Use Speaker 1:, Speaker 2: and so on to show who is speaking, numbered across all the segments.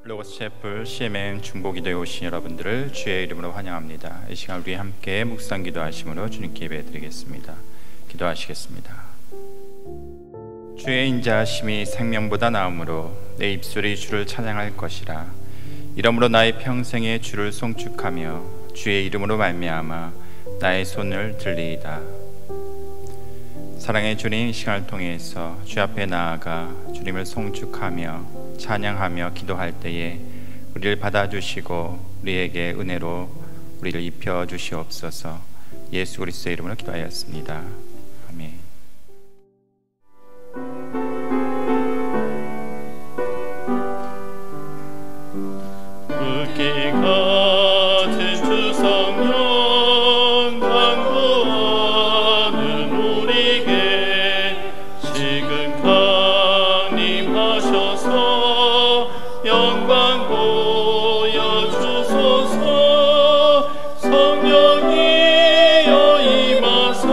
Speaker 1: 로고스 채플 CMN 중보기도에 오신 여러분들을 주의 이름으로 환영합니다. 이 시간 우리 함께 묵상 기도하심으로 주님께 예배드리겠습니다. 기도하시겠습니다. 주의 인자하심이 생명보다 나음으로 내 입술이 주를 찬양할 것이라. 이러므로 나의 평생에 주를 송축하며 주의 이름으로 말미암아 나의 손을 들리이다. 사랑의 주님, 이 시간을 통해서 주 앞에 나아가 주님을 송축하며 찬양하며 기도할 때에 우리를 받아주시고 우리에게 은혜로 우리를 입혀주시옵소서. 예수 그리스도의 이름으로 기도하였습니다. 아멘.
Speaker 2: 붉게 같은 주 성령 간구하는 우리에게 지금 강림하셔서 영광 보여주소서. 성령이여 임하사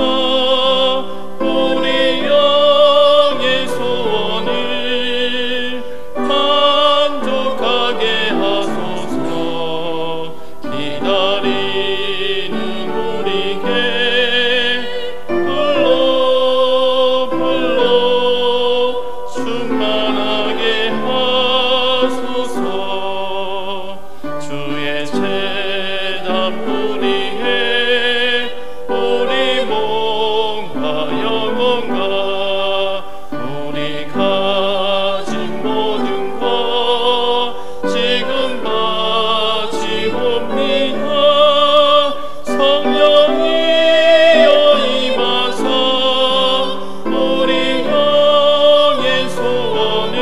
Speaker 2: 우리 영의 소원을 만족하게 하소서. 기다리는 우리에게 불러 충만하게 하소서. 주의 제답 우리의 우리 몸과 영혼과 우리 가진 모든 것 지금 바치옵니다. 성령이여 임하사 우리 영의 소원을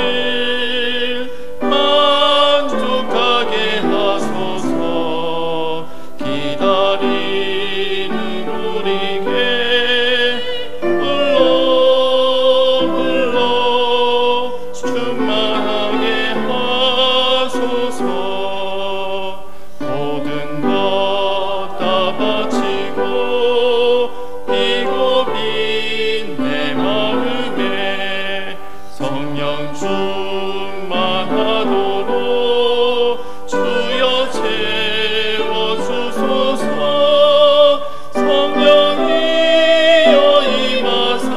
Speaker 2: 만족하게 하소서. 기다리는 우리에게 불러 충만하게 하소서. 모든 것 다 바치고 비고 빈 내 마음에 성령 충만하도록 주여 채워주소서. 성령이여 임하사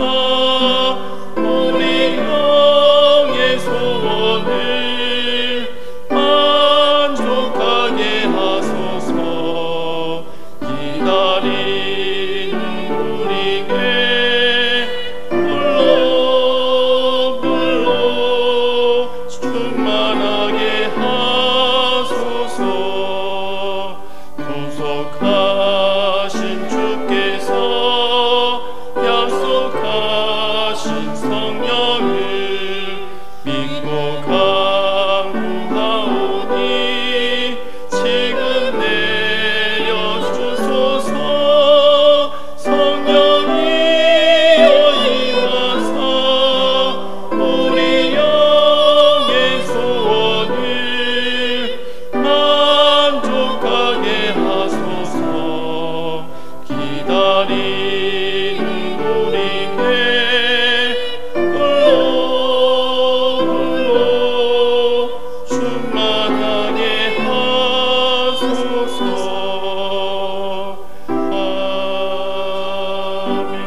Speaker 2: 우리 영의 소원을 만족하게 하소서. 기다리는 우리에게 불러 충만하게 하소서. 구속하신 주께서 약속하신 성령을 믿고 간구하오니 지금 내려주소서. 성령이여 임하사 우리 영의 소원을 만족하게 하소서. 기다리는 우리에게 불러 충만하게 하소서. 아멘.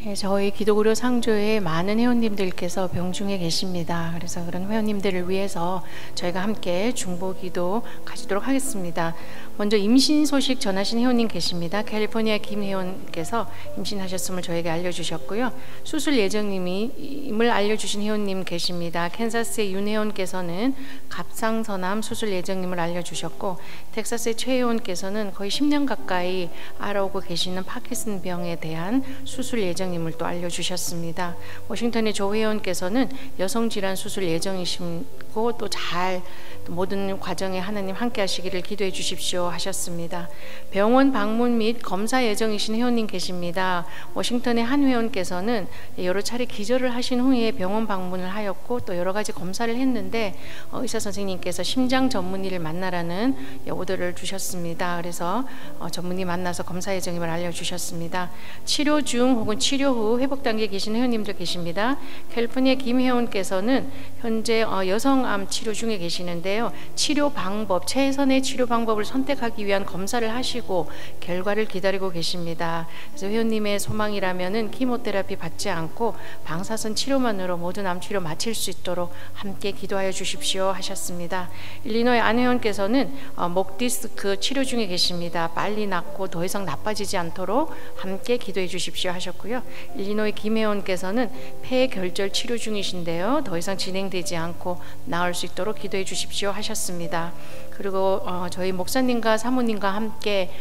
Speaker 3: 네, 저희 기도구려 상조에 많은 회원님들께서 병중에 계십니다. 그래서 그런 회원님들을 위해서 저희가 함께 중보기도 가지도록 하겠습니다. 먼저 임신 소식 전하신 회원님 계십니다. 캘리포니아 김 회원께서 임신하셨음을 저에게 알려주셨고요. 수술 예정임을 알려주신 회원님 계십니다. 캔사스의 윤 회원께서는 갑상선암 수술 예정임을 알려주셨고, 텍사스의 최 회원께서는 거의 10년 가까이 알아오고 계시는 파킨슨 병에 대한 수술 예정임을 또 알려주셨습니다. 워싱턴의 조 회원께서는 여성질환 수술 예정이시고 또 잘 모든 과정에 하나님 함께 하시기를 기도해 주십시오 하셨습니다. 병원 방문 및 검사 예정이신 회원님 계십니다. 워싱턴의 한 회원께서는 여러 차례 기절을 하신 후에 병원 방문을 하였고 또 여러 가지 검사를 했는데 의사 선생님께서 심장 전문의를 만나라는 오더를 주셨습니다. 그래서 전문의 만나서 검사 예정임을 알려주셨습니다. 치료 중 혹은 치료 후 회복 단계에 계신 회원님들 계십니다. 캘리포니아 김혜원께서는 현재 여성암 치료 중에 계시는데요. 치료 방법, 최선의 치료 방법을 선택하기 위한 검사를 하시고 결과를 기다리고 계십니다. 그래서 회원님의 소망이라면은 키모테라피 받지 않고 방사선 치료만으로 모든 암 치료 마칠 수 있도록 함께 기도하여 주십시오 하셨습니다. 일리노이 안회원께서는 목 디스크 치료 중에 계십니다. 빨리 낫고 더 이상 나빠지지 않도록 함께 기도해 주십시오 하셨고요. 일리노이 김혜원께서는 폐결절 치료 중이신데요. 더 이상 진행되지 않고 나을 수 있도록 기도해 주십시오 하셨습니다. 그리고 저희 목사님과 사모님과 함께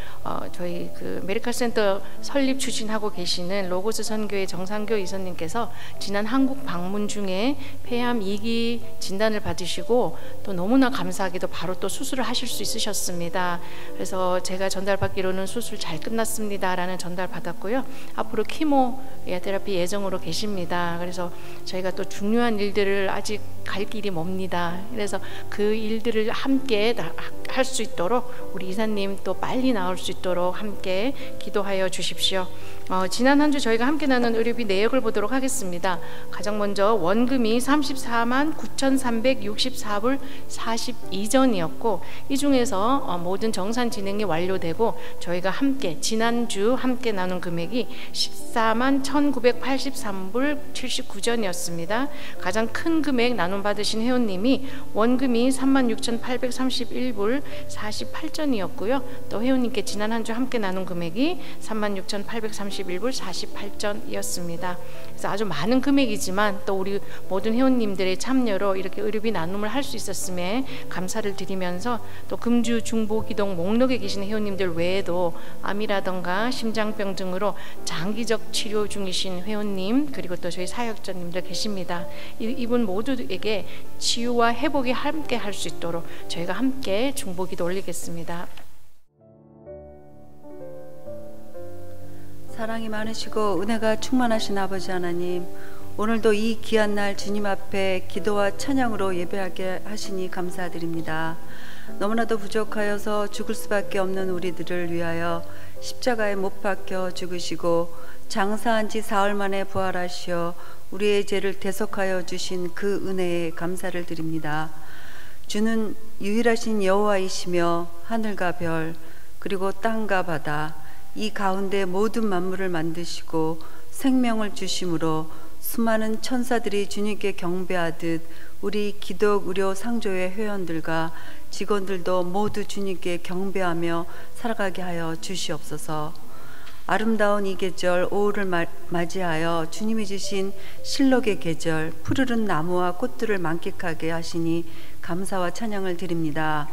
Speaker 3: 저희 그 메디컬 센터 설립 추진하고 계시는 로고스 선교회 정상교 이사님께서 지난 한국 방문 중에 폐암 2기 진단을 받으시고 또 너무나 감사하게도 바로 또 수술을 하실 수 있으셨습니다. 그래서 제가 전달받기로는 수술 잘 끝났습니다라는 전달 받았고요. 앞으로 키모 테라피 예정으로 계십니다. 그래서 저희가 또 중요한 일들을 아직 갈 길이 멉니다. 그래서 그 일들을 함께 할 수 있도록 우리 이사님 또 빨리 나올 수 있도록 함께 기도하여 주십시오. 지난 한 주 저희가 함께 나눈 의료비 내역을 보도록 하겠습니다. 가장 먼저 원금이 34만 9,364불 42전이었고 이 중에서 모든 정산 진행이 완료되고 저희가 함께 지난주 함께 나눈 금액이 14만 1,983불 79전이었습니다. 가장 큰 금액 나눔 받으신 회원님이 원금이 36,831불 48전이었고요. 또 회원님께 지난 한 주 함께 나눈 금액이 36,831불 48전이었습니다. 그래서 아주 많은 금액이지만 또 우리 모든 회원님들의 참여로 이렇게 의료비 나눔을 할 수 있었음에 감사를 드리면서 또 금주 중보기동 목록에 계신 회원님들 외에도 암이라던가 심장병 등으로 장기적 치료 중이신 회원님 그리고 또 저희 사역자님들 계십니다. 이분 모두에게 치유와 회복이 함께 할 수 있도록 저희가 함께 중보기도 올리겠습니다.
Speaker 4: 사랑이 많으시고 은혜가 충만하신 아버지 하나님, 오늘도 이 귀한 날 주님 앞에 기도와 찬양으로 예배하게 하시니 감사드립니다. 너무나도 부족하여서 죽을 수밖에 없는 우리들을 위하여 십자가에 못 박혀 죽으시고 장사한 지 사흘 만에 부활하시어 우리의 죄를 대속하여 주신 그 은혜에 감사를 드립니다. 주는 유일하신 여호와이시며 하늘과 별 그리고 땅과 바다 이 가운데 모든 만물을 만드시고 생명을 주심으로 수많은 천사들이 주님께 경배하듯 우리 기독 의료 상조회 회원들과 직원들도 모두 주님께 경배하며 살아가게 하여 주시옵소서. 아름다운 이 계절 5월을 맞이하여 주님이 주신 실록의 계절 푸르른 나무와 꽃들을 만끽하게 하시니 감사와 찬양을 드립니다.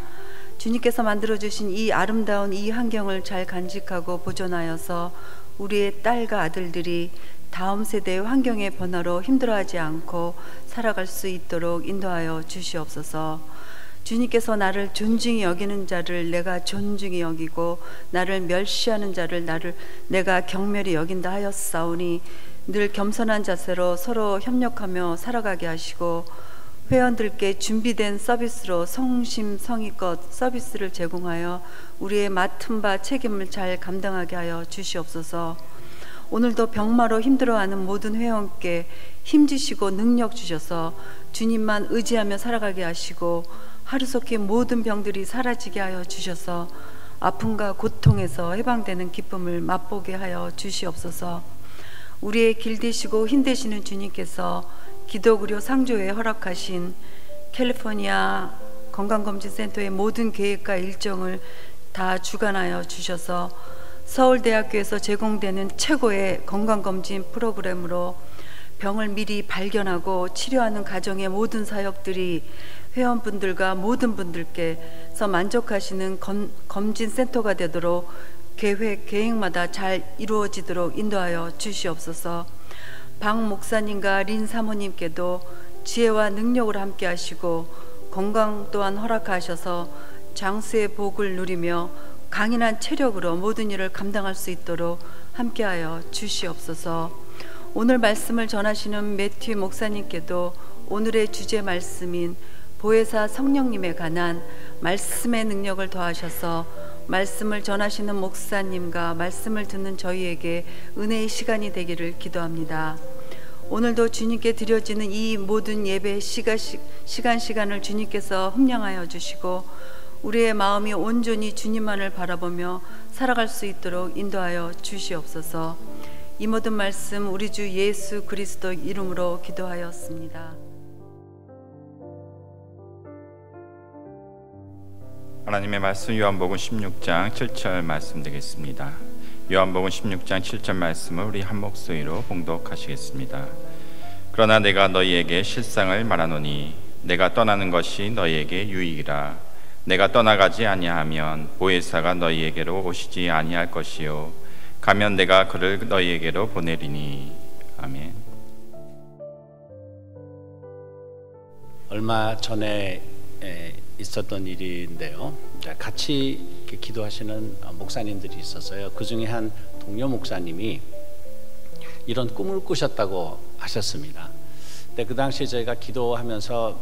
Speaker 4: 주님께서 만들어주신 이 아름다운 이 환경을 잘 간직하고 보존하여서 우리의 딸과 아들들이 다음 세대의 환경의 변화로 힘들어하지 않고 살아갈 수 있도록 인도하여 주시옵소서. 주님께서 나를 존중히 여기는 자를 내가 존중히 여기고 나를 멸시하는 자를 내가 경멸히 여긴다 하였사오니 늘 겸손한 자세로 서로 협력하며 살아가게 하시고 회원들께 준비된 서비스로 성심성의껏 서비스를 제공하여 우리의 맡은 바 책임을 잘 감당하게 하여 주시옵소서. 오늘도 병마로 힘들어하는 모든 회원께 힘주시고 능력 주셔서 주님만 의지하며 살아가게 하시고 하루속히 모든 병들이 사라지게 하여 주셔서 아픔과 고통에서 해방되는 기쁨을 맛보게 하여 주시옵소서. 우리의 길 되시고 힘 되시는 주님께서 기독 의료 상조에 허락하신 캘리포니아 건강검진센터의 모든 계획과 일정을 다 주관하여 주셔서 서울대학교에서 제공되는 최고의 건강검진 프로그램으로 병을 미리 발견하고 치료하는 가정의 모든 사역들이 회원분들과 모든 분들께서 만족하시는 검진센터가 되도록 계획마다 잘 이루어지도록 인도하여 주시옵소서. 박 목사님과 린 사모님께도 지혜와 능력을 함께 하시고 건강 또한 허락하셔서 장수의 복을 누리며 강인한 체력으로 모든 일을 감당할 수 있도록 함께하여 주시옵소서. 오늘 말씀을 전하시는 매튜 목사님께도 오늘의 주제 말씀인 보혜사 성령님에 관한 말씀의 능력을 더하셔서 말씀을 전하시는 목사님과 말씀을 듣는 저희에게 은혜의 시간이 되기를 기도합니다. 오늘도 주님께 드려지는 이 모든 예배 시간을 주님께서 흠량하여 주시고 우리의 마음이 온전히 주님만을 바라보며 살아갈 수 있도록 인도하여 주시옵소서. 이 모든 말씀 우리 주 예수 그리스도 이름으로 기도하였습니다.
Speaker 1: 하나님의 말씀 요한복음 16장 7절 말씀 되겠습니다. 요한복음 16장 7절 말씀을 우리 한 목소리로 봉독하시겠습니다. 그러나 내가 너희에게 실상을 말하노니 내가 떠나는 것이 너희에게 유익이라. 내가 떠나가지 아니하면 보혜사가 너희에게로 오시지 아니할 것이요 가면 내가 그를 너희에게로 보내리니. 아멘.
Speaker 5: 얼마 전에 있었던 일인데요. 같이 기도하시는 목사님들이 있었어요. 그 중에 한 동료 목사님이 이런 꿈을 꾸셨다고 하셨습니다. 근데 그 당시에 저희가 기도하면서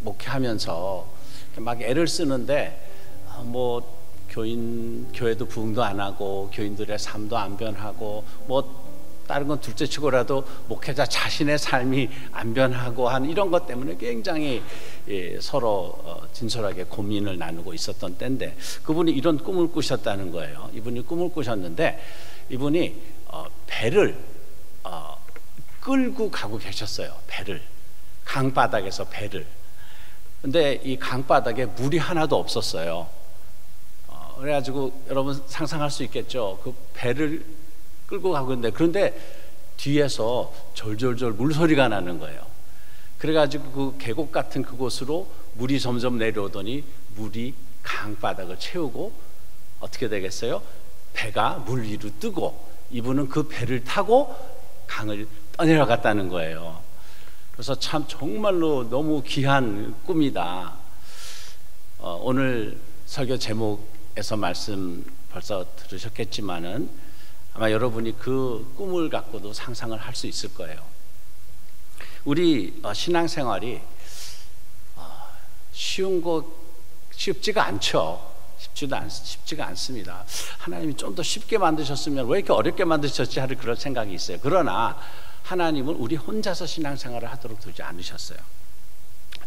Speaker 5: 목회하면서 막 애를 쓰는데 교회도 부흥도 안 하고 교인들의 삶도 안 변하고 다른 건 둘째치고라도 목회자 자신의 삶이 안 변하고 한 이런 것 때문에 굉장히 서로 진솔하게 고민을 나누고 있었던 때인데 그분이 이런 꿈을 꾸셨다는 거예요. 이분이 꿈을 꾸셨는데 이분이 배를 끌고 가고 계셨어요. 배를 강바닥에서 배를. 근데 이 강바닥에 물이 하나도 없었어요. 그래가지고 여러분 상상할 수 있겠죠. 그 배를 끌고 가고 있는데 그런데 뒤에서 절절절 물소리가 나는 거예요. 그래가지고 그 계곡 같은 그곳으로 물이 점점 내려오더니 물이 강바닥을 채우고 어떻게 되겠어요? 배가 물 위로 뜨고 이분은 그 배를 타고 강을 떠내려갔다는 거예요. 그래서 참 정말로 너무 귀한 꿈이다. 오늘 설교 제목에서 말씀 벌써 들으셨겠지만은 아마 여러분이 그 꿈을 갖고도 상상을 할 수 있을 거예요. 우리 신앙생활이 쉽지가 않죠. 쉽지가 않습니다. 하나님이 좀 더 쉽게 만드셨으면 왜 이렇게 어렵게 만드셨지 하는 그런 생각이 있어요. 그러나 하나님은 우리 혼자서 신앙생활을 하도록 두지 않으셨어요.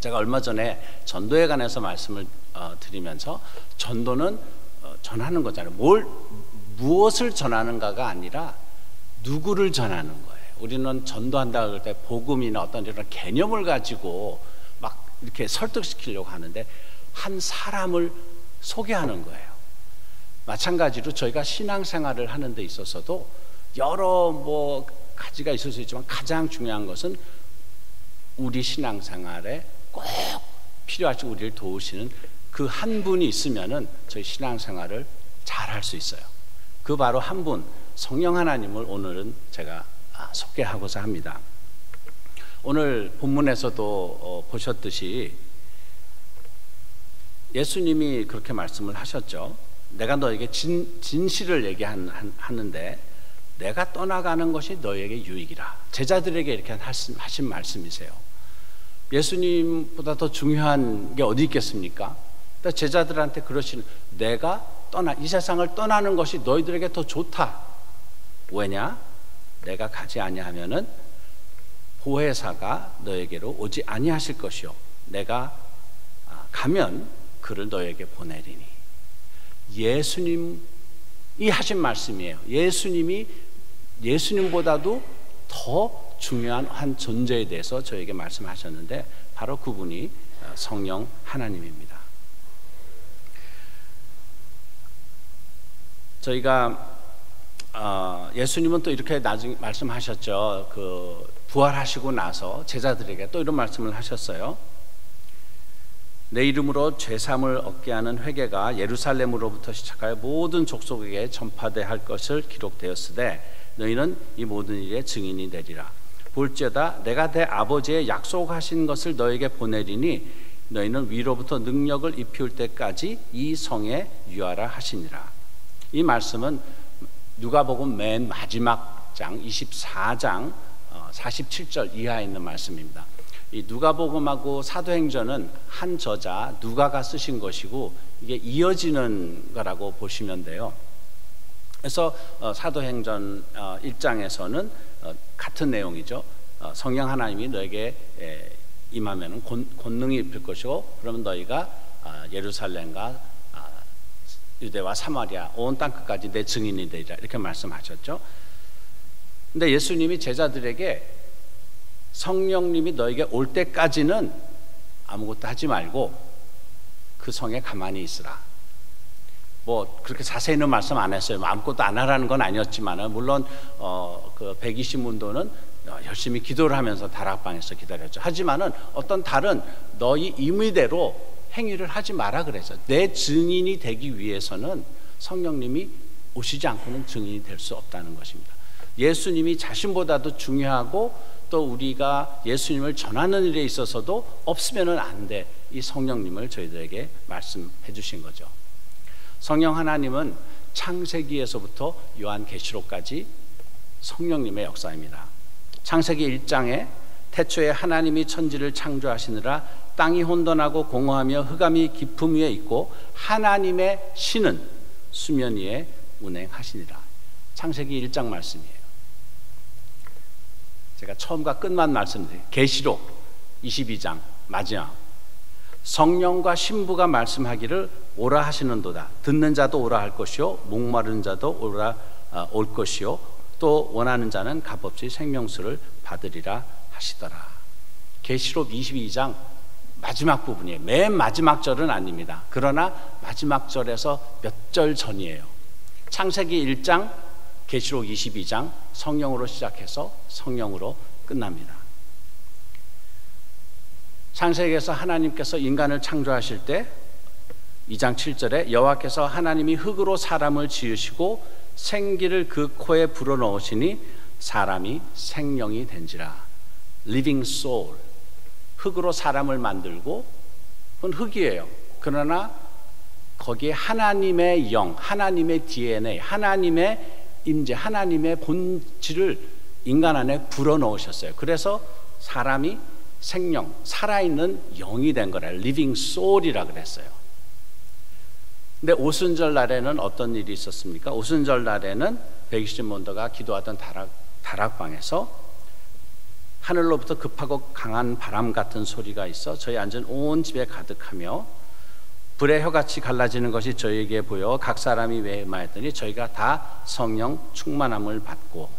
Speaker 5: 제가 얼마 전에 전도에 관해서 말씀을 드리면서 전도는 전하는 거잖아요. 무엇을 전하는가가 아니라 누구를 전하는 거예요. 우리는 전도한다 그럴 때 복음이나 어떤 이런 개념을 가지고 막 이렇게 설득시키려고 하는데 한 사람을 소개하는 거예요. 마찬가지로 저희가 신앙생활을 하는 데 있어서도 여러 가지가 있을 수 있지만 가장 중요한 것은 우리 신앙생활에 꼭 필요하시 우리를 도우시는 그 한 분이 있으면은 저희 신앙생활을 잘 할 수 있어요. 그 바로 한 분, 성령 하나님을 오늘은 제가 소개하고자 합니다. 오늘 본문에서도 보셨듯이 예수님이 그렇게 말씀을 하셨죠. 내가 너에게 진실을 얘기하는데 내가 떠나가는 것이 너에게 유익이라. 제자들에게 이렇게 하신 말씀이세요. 예수님보다 더 중요한 게 어디 있겠습니까? 그러니까 제자들한테 그러시는 내가 이 세상을 떠나는 것이 너희들에게 더 좋다. 왜냐? 내가 가지 아니하면은 보혜사가 너에게로 오지 아니하실 것이요 내가 가면 그를 너에게 보내리니. 예수님이 하신 말씀이에요. 예수님보다도 더 중요한 한 존재에 대해서 저에게 말씀하셨는데 바로 그분이 성령 하나님입니다. 저희가 예수님은 또 이렇게 나중에 말씀하셨죠. 부활하시고 나서 제자들에게 또 이런 말씀을 하셨어요. 내 이름으로 죄사함을 얻게 하는 회개가 예루살렘으로부터 시작하여 모든 족속에게 전파되어야 할 것을 기록되었으되 너희는 이 모든 일의 증인이 되리라. 볼지어다 내가 내 아버지의 약속하신 것을 너에게 보내리니 너희는 위로부터 능력을 입힐 때까지 이 성에 유하라 하시니라. 이 말씀은 누가복음 맨 마지막 장 24장 47절 이하에 있는 말씀입니다. 이 누가복음하고 사도행전은 한 저자 누가가 쓰신 것이고 이게 이어지는 거라고 보시면 돼요. 그래서 사도행전 1장에서는 같은 내용이죠. 성령 하나님이 너에게 임하면 권능이 입힐 것이고 그러면 너희가 예루살렘과 유대와 사마리아 온 땅끝까지 내 증인이 되리라 이렇게 말씀하셨죠. 근데 예수님이 제자들에게 성령님이 너에게 올 때까지는 아무것도 하지 말고 그 성에 가만히 있으라. 뭐 그렇게 자세히는 말씀 안 했어요. 아무것도 안 하라는 건 아니었지만 물론 그 120문도는 열심히 기도를 하면서 다락방에서 기다렸죠. 하지만은 어떤 다른 너희 임의대로 행위를 하지 마라 그래서 내 증인이 되기 위해서는 성령님이 오시지 않고는 증인이 될 수 없다는 것입니다. 예수님이 자신보다도 중요하고 또 우리가 예수님을 전하는 일에 있어서도 없으면은 안 돼. 이 성령님을 저희들에게 말씀해 주신 거죠. 성령 하나님은 창세기에서부터 요한계시록까지 성령님의 역사입니다. 창세기 1장에 태초에 하나님이 천지를 창조하시느라 땅이 혼돈하고 공허하며 흑암이 깊음 위에 있고 하나님의 신은 수면 위에 운행하시니라. 창세기 1장 말씀이에요. 제가 처음과 끝만 말씀드려요. 계시록 22장 마지막 성령과 신부가 말씀하기를 오라 하시는도다. 듣는 자도 오라 할 것이요 목마른 자도 오라 올 것이요 또 원하는 자는 값없이 생명수를 받으리라 하시더라. 계시록 22장 마지막 부분이에요. 맨 마지막 절은 아닙니다. 그러나 마지막 절에서 몇 절 전이에요. 창세기 1장, 계시록 22장 성령으로 시작해서 성령으로 끝납니다. 창세기에서 하나님께서 인간을 창조하실 때 2장 7절에 여호와께서 하나님이 흙으로 사람을 지으시고 생기를 그 코에 불어넣으시니 사람이 생명이 된지라. Living soul. 흙으로 사람을 만들고 그건 흙이에요. 그러나 거기에 하나님의 영, 하나님의 DNA, 하나님의 임재, 하나님의 본질을 인간 안에 불어넣으셨어요. 그래서 사람이 생명, 살아있는 영이 된 거라. Living soul이라 그랬어요. 근데 오순절 날에는 어떤 일이 있었습니까? 오순절 날에는 120문도가 기도하던 다락방에서 하늘로부터 급하고 강한 바람 같은 소리가 있어 저희 앉은 온 집에 가득하며 불의 혀같이 갈라지는 것이 저희에게 보여 각 사람이 외마했더니 저희가 다 성령 충만함을 받고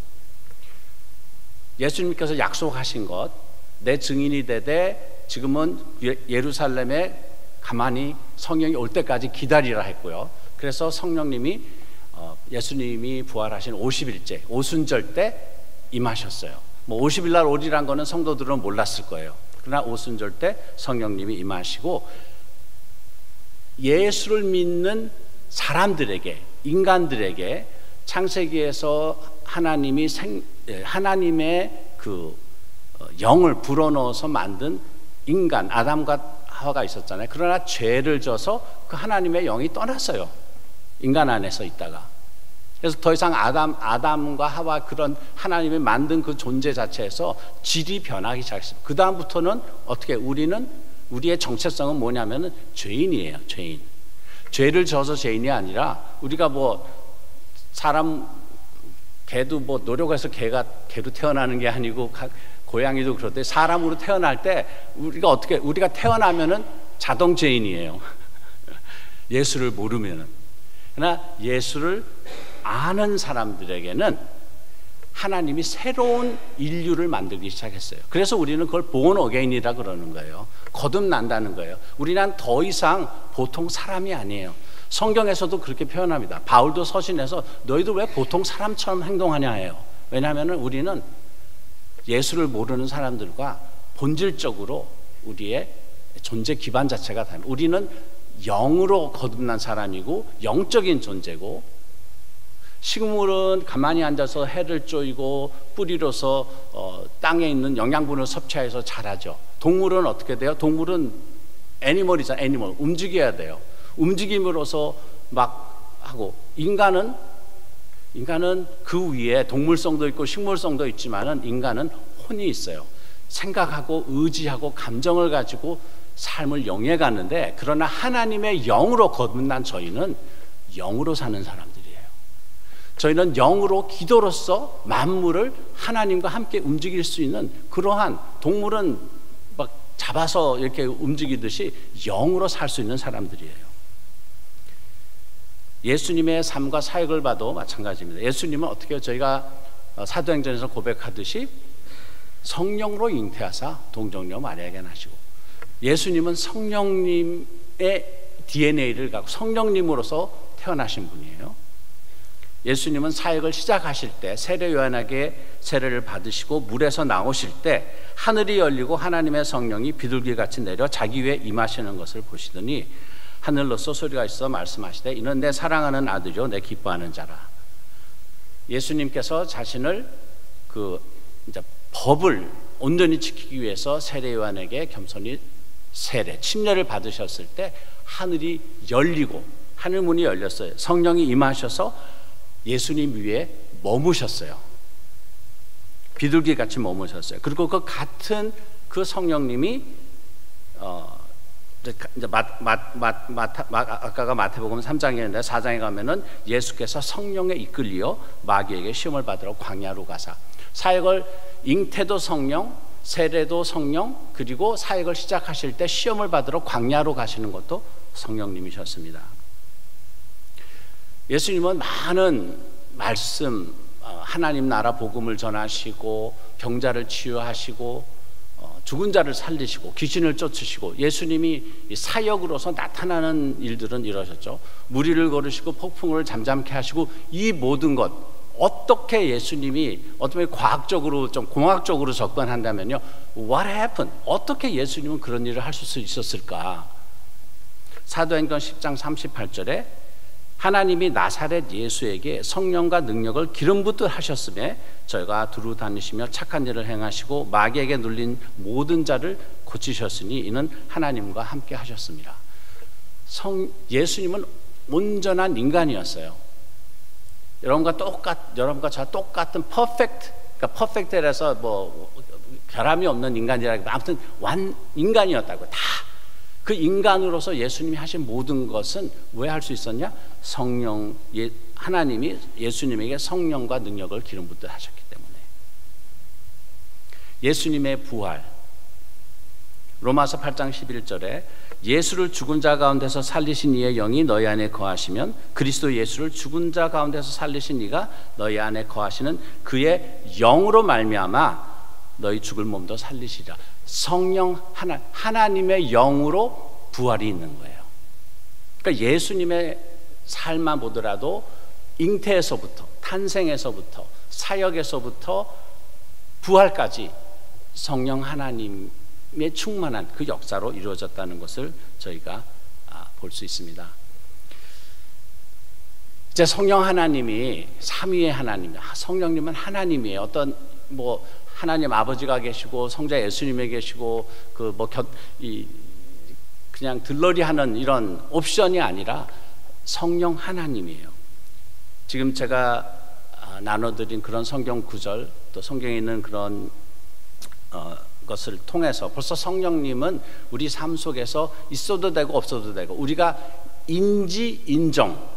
Speaker 5: 예수님께서 약속하신 것 내 증인이 되되 지금은 예루살렘에 가만히 성령이 올 때까지 기다리라 했고요. 그래서 성령님이 예수님이 부활하신 50일째 오순절 때 임하셨어요. 뭐 50일 날 오리란 거는 성도들은 몰랐을 거예요. 그러나 오순절 때 성령님이 임하시고 예수를 믿는 사람들에게, 인간들에게 창세기에서 하나님의 그 영을 불어넣어서 만든 인간 아담과 하와가 있었잖아요. 그러나 죄를 져서 그 하나님의 영이 떠났어요. 인간 안에서 있다가. 그래서 더 이상 아담과 하와 그런 하나님이 만든 그 존재 자체에서 질이 변하기 시작했습니다. 그 다음부터는 어떻게 우리의 정체성은 뭐냐면은 죄인이에요. 죄인. 죄를 져서 죄인이 아니라 우리가 뭐 사람 개도 뭐 노력해서 개로 태어나는 게 아니고 고양이도 그렇대. 사람으로 태어날 때 우리가 태어나면은 자동 죄인이에요. 예수를 모르면은. 그러나 예수를 아는 사람들에게는 하나님이 새로운 인류를 만들기 시작했어요. 그래서 우리는 그걸 born again이라 그러는 거예요. 거듭난다는 거예요. 우리는 더 이상 보통 사람이 아니에요. 성경에서도 그렇게 표현합니다. 바울도 서신에서 너희들 왜 보통 사람처럼 행동하냐 해요. 왜냐하면 우리는 예수를 모르는 사람들과 본질적으로 우리의 존재 기반 자체가 다릅니다. 우리는 영으로 거듭난 사람이고 영적인 존재고, 식물은 가만히 앉아서 해를 쪼이고 뿌리로서 땅에 있는 영양분을 섭취해서 자라죠. 동물은 어떻게 돼요? 동물은 애니멀이잖아요. 애니멀. 움직여야 돼요. 움직임으로서 막 하고, 인간은 그 위에 동물성도 있고 식물성도 있지만은 인간은 혼이 있어요. 생각하고 의지하고 감정을 가지고 삶을 영위해 갔는데, 그러나 하나님의 영으로 거듭난 저희는 영으로 사는 사람들이에요. 저희는 영으로 기도로서 만물을 하나님과 함께 움직일 수 있는, 그러한 동물은 막 잡아서 이렇게 움직이듯이 영으로 살 수 있는 사람들이에요. 예수님의 삶과 사역을 봐도 마찬가지입니다. 예수님은 어떻게 저희가 사도행전에서 고백하듯이 성령으로 잉태하사 동정녀 마리아에게 나시고, 예수님은 성령님의 DNA를 갖고 성령님으로서 태어나신 분이에요. 예수님은 사역을 시작하실 때 세례 요한에게 세례를 받으시고 물에서 나오실 때 하늘이 열리고 하나님의 성령이 비둘기같이 내려 자기 위에 임하시는 것을 보시더니 하늘로서 소리가 있어 말씀하시되 이는 내 사랑하는 아들이요 내 기뻐하는 자라. 예수님께서 자신을 이제 법을 온전히 지키기 위해서 세례 요한에게 겸손히 침례를 받으셨을 때 하늘이 열리고 하늘문이 열렸어요. 성령이 임하셔서 예수님 위에 머무셨어요. 비둘기같이 머무셨어요. 그리고 그 같은 그 성령님이 이제 아까가 마태복음 3장이었는데 4장에 가면은 예수께서 성령에 이끌리어 마귀에게 시험을 받으러 광야로 가사, 사역을 잉태도 성령, 세례도 성령, 그리고 사역을 시작하실 때 시험을 받으러 광야로 가시는 것도 성령님이셨습니다. 예수님은 많은 말씀, 하나님 나라 복음을 전하시고 병자를 치유하시고 죽은 자를 살리시고 귀신을 쫓으시고, 예수님이 사역으로서 나타나는 일들은 이러셨죠. 무리를 걸으시고 폭풍을 잠잠케 하시고, 이 모든 것 어떻게 예수님이 어떻게 과학적으로 좀 공학적으로 접근한다면요, What happened? 어떻게 예수님은 그런 일을 하실 수 있었을까? 사도행전 10장 38절에 하나님이 나사렛 예수에게 성령과 능력을 기름 붓듯 하셨음에 저희가 두루 다니시며 착한 일을 행하시고 마귀에게 눌린 모든 자를 고치셨으니 이는 하나님과 함께 하셨습니다. 예수님은 온전한 인간이었어요. 여러분과 저와 똑같은 그러니까 퍼펙트라서 뭐 결함이 없는 인간이라고, 아무튼 완 인간이었다고. 다 그 인간으로서 예수님이 하신 모든 것은 왜 할 수 있었냐? 하나님이 예수님에게 성령과 능력을 기름 붓듯 하셨기 때문에. 예수님의 부활, 로마서 8장 11절에 예수를 죽은 자 가운데서 살리신 이의 영이 너희 안에 거하시면 그리스도 예수를 죽은 자 가운데서 살리신 이가 너희 안에 거하시는 그의 영으로 말미암아 너희 죽을 몸도 살리시리라. 성령 하나님의 영으로 부활이 있는 거예요. 그러니까 예수님의 삶만 보더라도 잉태에서부터 탄생에서부터 사역에서부터 부활까지 성령 하나님의 충만한 그 역사로 이루어졌다는 것을 저희가 볼 수 있습니다. 이제 성령 하나님이 삼위의 하나님, 성령님은 하나님이에요. 어떤 뭐 하나님 아버지가 계시고 성자 예수님에 계시고 그냥 들러리하는 이런 옵션이 아니라 성령 하나님이에요. 지금 제가 나눠드린 그런 성경 구절, 또 성경에 있는 그런 것을 통해서 벌써 성령님은 우리 삶 속에서 있어도 되고 없어도 되고, 우리가 인정,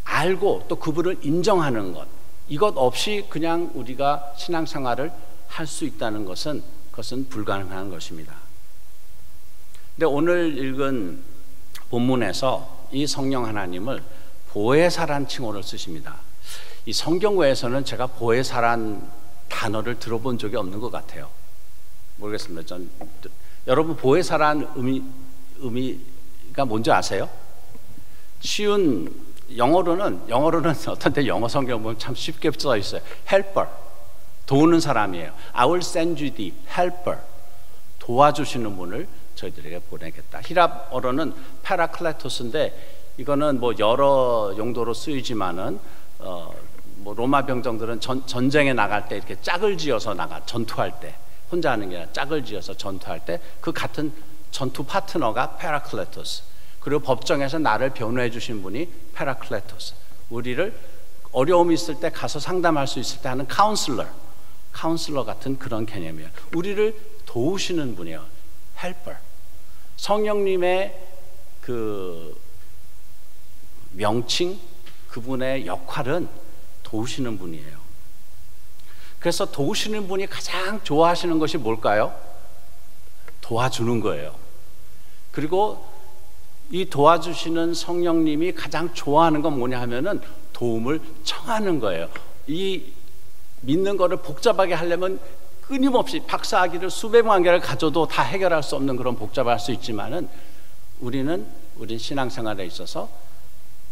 Speaker 5: 알고 또 그분을 인정하는 것, 이것 없이 그냥 우리가 신앙생활을 할 수 있다는 것은 그것은 불가능한 것입니다. 근데 오늘 읽은 본문에서 이 성령 하나님을 보혜사란 칭호를 쓰십니다. 이 성경 외에서는 제가 보혜사란 단어를 들어본 적이 없는 것 같아요. 모르겠습니다. 여러분 보혜사란 의미가 뭔지 아세요? 쉬운 영어로는 어떤 때 영어 성경 보면 참 쉽게 써 있어요. helper, 도우는 사람이에요. I will send you the helper, 도와주시는 분을 저희들에게 보내겠다. 히랍어로는 파라클레토스인데 이거는 뭐 여러 용도로 쓰이지만은 뭐 로마 병정들은 전쟁에 나갈 때 이렇게 짝을 지어서 전투할 때, 혼자 하는 게 아니라 짝을 지어서 전투할 때 그 같은 전투 파트너가 파라클레토스. 그리고 법정에서 나를 변호해 주신 분이 파라클레토스. 우리를 어려움이 있을 때 가서 상담할 수 있을 때 하는 카운슬러 같은 그런 개념이에요. 우리를 도우시는 분이에요. 헬퍼. 성령님의 그 명칭, 그분의 역할은 도우시는 분이에요. 그래서 도우시는 분이 가장 좋아하시는 것이 뭘까요? 도와주는 거예요. 그리고 이 도와주시는 성령님이 가장 좋아하는 건 뭐냐 하면은 도움을 청하는 거예요. 이 믿는 거를 복잡하게 하려면 끊임없이 박사학위를 수백만 개를 가져도 다 해결할 수 없는 그런 복잡할 수 있지만은 우린 신앙생활에 있어서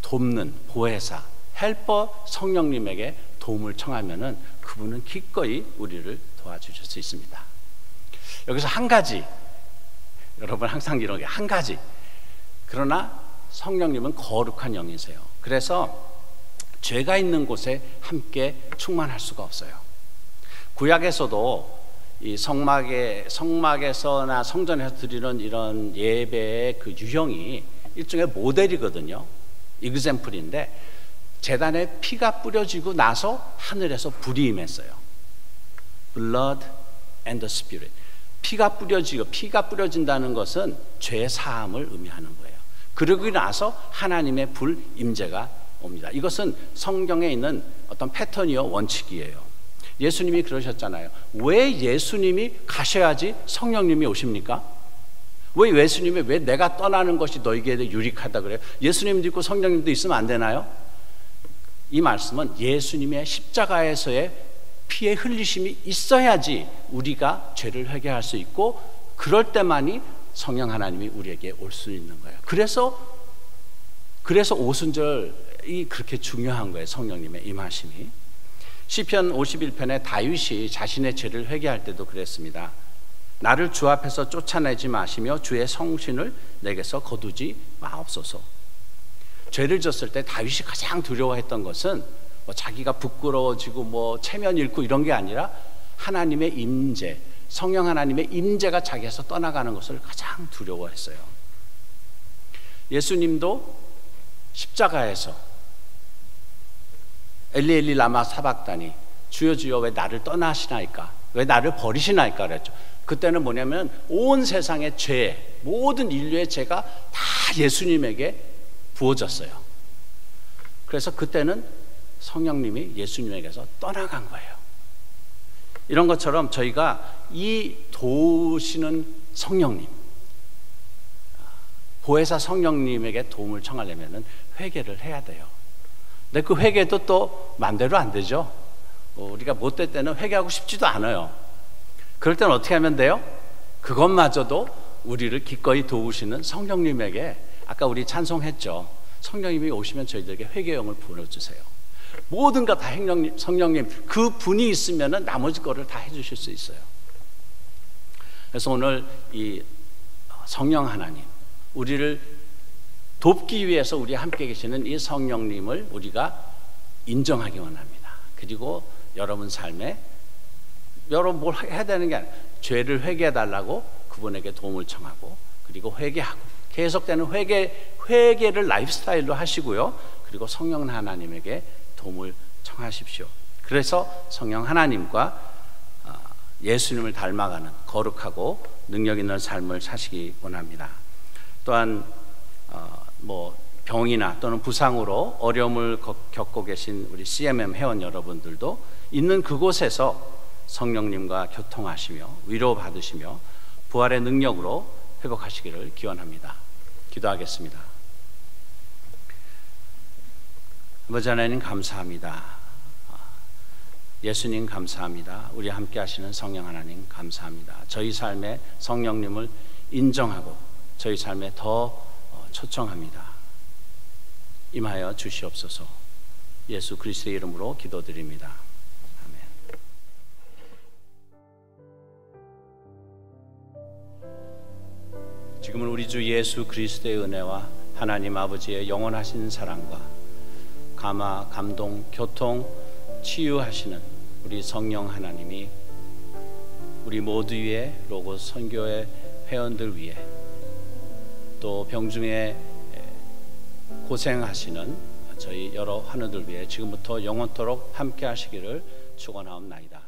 Speaker 5: 돕는 보혜사, 헬퍼 성령님에게 도움을 청하면은 그분은 기꺼이 우리를 도와주실 수 있습니다. 여기서 한 가지, 여러분 항상 이런 게 한 가지. 그러나 성령님은 거룩한 영이세요. 그래서 죄가 있는 곳에 함께 충만할 수가 없어요. 구약에서도 이 성막에서나 성전에서 드리는 이런 예배의 그 유형이 일종의 모델이거든요. example인데 제단에 피가 뿌려지고 나서 하늘에서 불이 임했어요. Blood and the Spirit. 피가 뿌려진다는 것은 죄 사함을 의미하는 거예요. 그러고 나서 하나님의 불 임재가 옵니다. 이것은 성경에 있는 어떤 패턴이요, 원칙이에요. 예수님이 그러셨잖아요. 왜 예수님이 가셔야지 성령님이 오십니까? 왜 예수님이 왜 내가 떠나는 것이 너에게 유익하다 그래요? 예수님도 있고 성령님도 있으면 안 되나요? 이 말씀은 예수님의 십자가에서의 피의 흘리심이 있어야지 우리가 죄를 회개할 수 있고 그럴 때만이 성령 하나님이 우리에게 올 수 있는 거예요. 그래서 오순절이 그렇게 중요한 거예요. 성령님의 임하심이. 시편 51편에 다윗이 자신의 죄를 회개할 때도 그랬습니다. 나를 주 앞에서 쫓아내지 마시며 주의 성신을 내게서 거두지 마옵소서. 죄를 졌을 때 다윗이 가장 두려워했던 것은 자기가 부끄러워지고 체면 잃고 이런 게 아니라 하나님의 임재, 성령 하나님의 임재가 자기에서 떠나가는 것을 가장 두려워했어요. 예수님도 십자가에서 엘리 엘리 라마 사박다니, 주여 주여 왜 나를 떠나시나이까, 왜 나를 버리시나이까 그랬죠. 그때는 뭐냐면 온 세상의 죄, 모든 인류의 죄가 다 예수님에게 부어졌어요. 그래서 그때는 성령님이 예수님에게서 떠나간 거예요. 이런 것처럼 저희가 이 도우시는 성령님, 보혜사 성령님에게 도움을 청하려면 회개를 해야 돼요. 근데 그 회개도 또 맘대로 안 되죠. 우리가 못될 때는 회개하고 싶지도 않아요. 그럴 때는 어떻게 하면 돼요? 그것마저도 우리를 기꺼이 도우시는 성령님에게, 아까 우리 찬송했죠. 성령님이 오시면 저희들에게 회개의 영을 부어주세요. 모든 것 다 성령님 그 분이 있으면 나머지 거를 다 해주실 수 있어요. 그래서 오늘 이 성령 하나님, 우리를 돕기 위해서 우리 함께 계시는 이 성령님을 우리가 인정하기 원합니다. 그리고 여러분 삶에 여러분 뭘 해야 되는 게 아니라 죄를 회개해 달라고 그분에게 도움을 청하고, 그리고 회개하고 계속되는 회개를 라이프스타일로 하시고요. 그리고 성령 하나님에게 도움을 청하십시오. 그래서 성령 하나님과 예수님을 닮아가는 거룩하고 능력 있는 삶을 사시기 원합니다. 또한 병이나 또는 부상으로 어려움을 겪고 계신 우리 CMM 회원 여러분들도 있는 그곳에서 성령님과 교통하시며 위로받으시며 부활의 능력으로 회복하시기를 기원합니다. 기도하겠습니다. 아버지 하나님 감사합니다. 예수님 감사합니다. 우리 함께 하시는 성령 하나님 감사합니다. 저희 삶에 성령님을 인정하고 저희 삶에 더 초청합니다. 임하여 주시옵소서. 예수 그리스도의 이름으로 기도드립니다. 아멘. 지금은 우리 주 예수 그리스도의 은혜와 하나님 아버지의 영원하신 사랑과 감화, 감동, 교통, 치유하시는 우리 성령 하나님이 우리 모두 위에, 로고스 선교회 회원들 위에, 또 병중에 고생하시는 저희 여러 환우들 위해 지금부터 영원토록 함께 하시기를 축원하옵나이다.